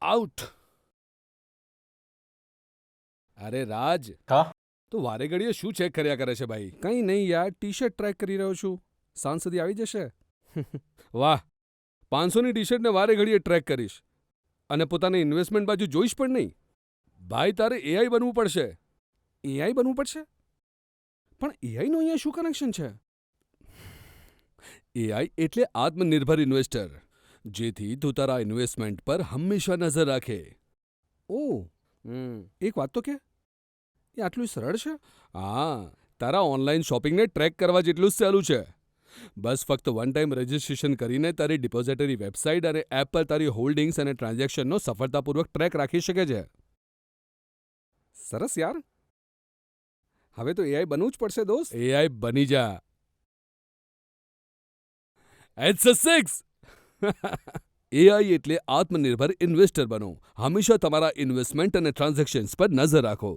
Out. અરે રાજ, હા. તું વારે ઘડીએ શું ચેક કર્યા કરે છે ભાઈ? કંઈ નહીં યાર, ટી શર્ટ ટ્રેક કરી રહ્યો છું. સાંજ સુધી આવી જશે. વાહ, 500ની ટી શર્ટને વારે ઘડીએ ટ્રેક કરીશ અને પોતાની ઇન્વેસ્ટમેન્ટ બાજુ જોઈશ પણ નહીં. ભાઈ, તારે એઆઈ બનવું પડશે. એઆઈ બનવું પડશે? પણ એઆઈનું અહીંયા શું કનેક્શન છે? એઆઈ એટલે આત્મનિર્ભર ઇન્વેસ્ટર, જેથી તું તારા ઇન્વેસ્ટમેન્ટ પર હંમેશા નજર રાખે. ઓહ, એક વાત તો કે, એ આટલું સરળ છે? હા, તારા ઓનલાઈન શોપિંગને ટ્રેક કરવા જેટલું જ સહેલું છે. બસ ફક્ત વન ટાઈમ રજિસ્ટ્રેશન કરીને તારી ડિપોઝિટરી વેબસાઇટ અને એપ પર તારી હોલ્ડિંગ્સ અને ટ્રાન્ઝેક્શનનો સફળતાપૂર્વક ટ્રેક રાખી શકે છે. સરસ યાર. હવે તો એઆઈ બનવું જ પડશે દોસ્ત. એઆઈ બની જા. It's a six. એઆઈ એટલે આત્મનિર્ભર ઇન્વેસ્ટર બનો. હંમેશા તમારા ઇન્વેસ્ટમેન્ટ અને ટ્રાન્ઝેક્શન્સ પર નજર રાખો.